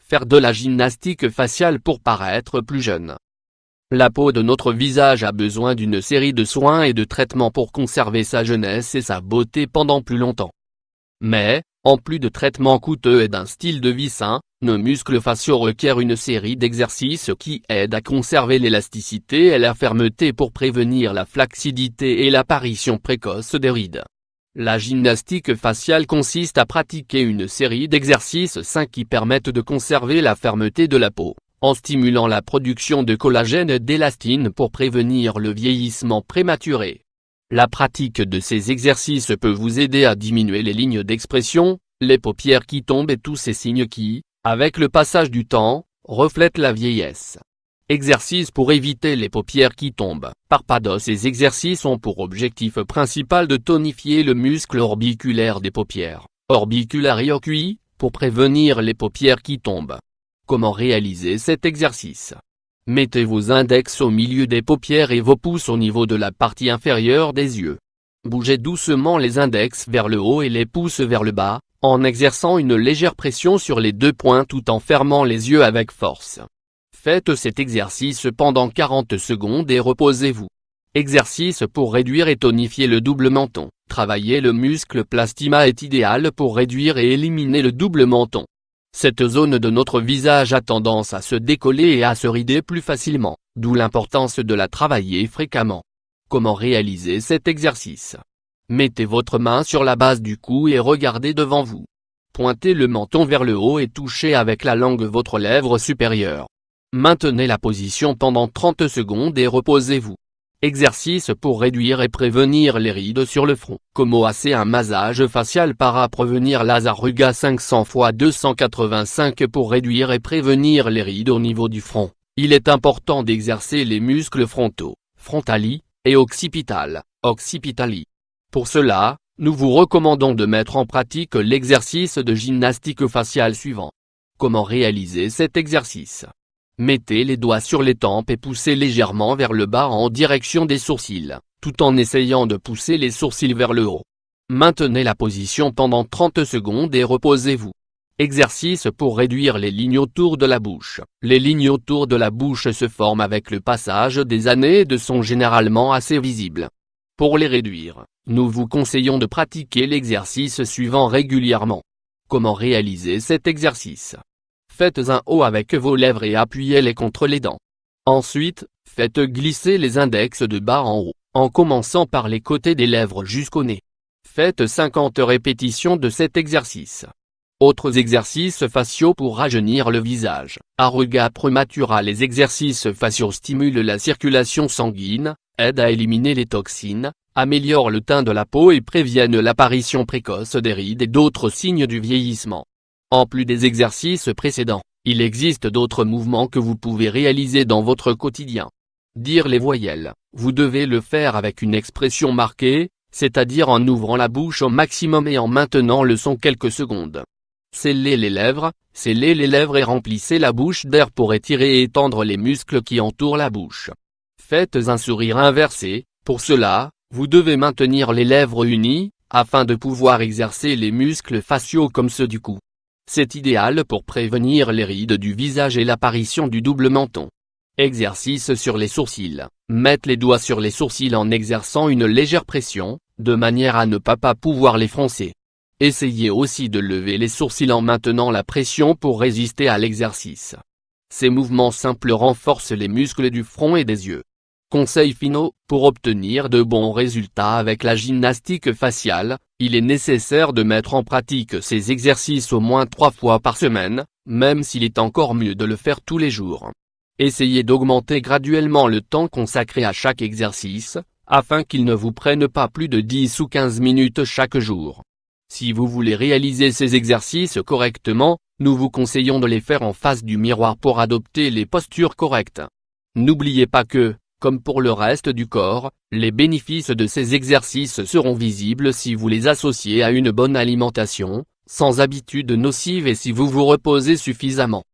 faire de la gymnastique faciale pour paraître plus jeune. La peau de notre visage a besoin d'une série de soins et de traitements pour conserver sa jeunesse et sa beauté pendant plus longtemps. Mais, en plus de traitements coûteux et d'un style de vie sain, nos muscles faciaux requièrent une série d'exercices qui aident à conserver l'élasticité et la fermeté pour prévenir la flacidité et l'apparition précoce des rides. La gymnastique faciale consiste à pratiquer une série d'exercices sains qui permettent de conserver la fermeté de la peau, en stimulant la production de collagène et d'élastine pour prévenir le vieillissement prématuré. La pratique de ces exercices peut vous aider à diminuer les lignes d'expression, les paupières qui tombent et tous ces signes qui, avec le passage du temps, reflètent la vieillesse. Exercices pour éviter les paupières qui tombent. Parpados. Ces exercices ont pour objectif principal de tonifier le muscle orbiculaire des paupières, orbicularis oculi, pour prévenir les paupières qui tombent. Comment réaliser cet exercice? Mettez vos index au milieu des paupières et vos pouces au niveau de la partie inférieure des yeux. Bougez doucement les index vers le haut et les pouces vers le bas, en exerçant une légère pression sur les deux points tout en fermant les yeux avec force. Faites cet exercice pendant 40 secondes et reposez-vous. Exercice pour réduire et tonifier le double menton. Travailler le muscle plastima est idéal pour réduire et éliminer le double menton. Cette zone de notre visage a tendance à se décoller et à se rider plus facilement, d'où l'importance de la travailler fréquemment. Comment réaliser cet exercice? Mettez votre main sur la base du cou et regardez devant vous. Pointez le menton vers le haut et touchez avec la langue votre lèvre supérieure. Maintenez la position pendant 30 secondes et reposez-vous. Exercice pour réduire et prévenir les rides sur le front. Comment assez un massage facial para prévenir las arrugas 500 x 285 pour réduire et prévenir les rides au niveau du front. Il est important d'exercer les muscles frontaux, frontali, et occipitali. Pour cela, nous vous recommandons de mettre en pratique l'exercice de gymnastique faciale suivant. Comment réaliser cet exercice? Mettez les doigts sur les tempes et poussez légèrement vers le bas en direction des sourcils, tout en essayant de pousser les sourcils vers le haut. Maintenez la position pendant 30 secondes et reposez-vous. Exercice pour réduire les lignes autour de la bouche. Les lignes autour de la bouche se forment avec le passage des années et sont généralement assez visibles. Pour les réduire, nous vous conseillons de pratiquer l'exercice suivant régulièrement. Comment réaliser cet exercice? Faites un O avec vos lèvres et appuyez-les contre les dents. Ensuite, faites glisser les index de bas en haut, en commençant par les côtés des lèvres jusqu'au nez. Faites 50 répétitions de cet exercice. Autres exercices faciaux pour rajeunir le visage. Arruga prematura. Les exercices faciaux stimulent la circulation sanguine, aident à éliminer les toxines, améliorent le teint de la peau et préviennent l'apparition précoce des rides et d'autres signes du vieillissement. En plus des exercices précédents, il existe d'autres mouvements que vous pouvez réaliser dans votre quotidien. Dire les voyelles, vous devez le faire avec une expression marquée, c'est-à-dire en ouvrant la bouche au maximum et en maintenant le son quelques secondes. Scellez les lèvres et remplissez la bouche d'air pour étirer et étendre les muscles qui entourent la bouche. Faites un sourire inversé, pour cela, vous devez maintenir les lèvres unies, afin de pouvoir exercer les muscles faciaux comme ceux du cou. C'est idéal pour prévenir les rides du visage et l'apparition du double menton. Exercice sur les sourcils. Mettez les doigts sur les sourcils en exerçant une légère pression, de manière à ne pas pouvoir les froncer. Essayez aussi de lever les sourcils en maintenant la pression pour résister à l'exercice. Ces mouvements simples renforcent les muscles du front et des yeux. Conseils finaux, pour obtenir de bons résultats avec la gymnastique faciale, il est nécessaire de mettre en pratique ces exercices au moins 3 fois par semaine, même s'il est encore mieux de le faire tous les jours. Essayez d'augmenter graduellement le temps consacré à chaque exercice, afin qu'il ne vous prenne pas plus de 10 ou 15 minutes chaque jour. Si vous voulez réaliser ces exercices correctement, nous vous conseillons de les faire en face du miroir pour adopter les postures correctes. N'oubliez pas que, comme pour le reste du corps, les bénéfices de ces exercices seront visibles si vous les associez à une bonne alimentation, sans habitudes nocives et si vous vous reposez suffisamment.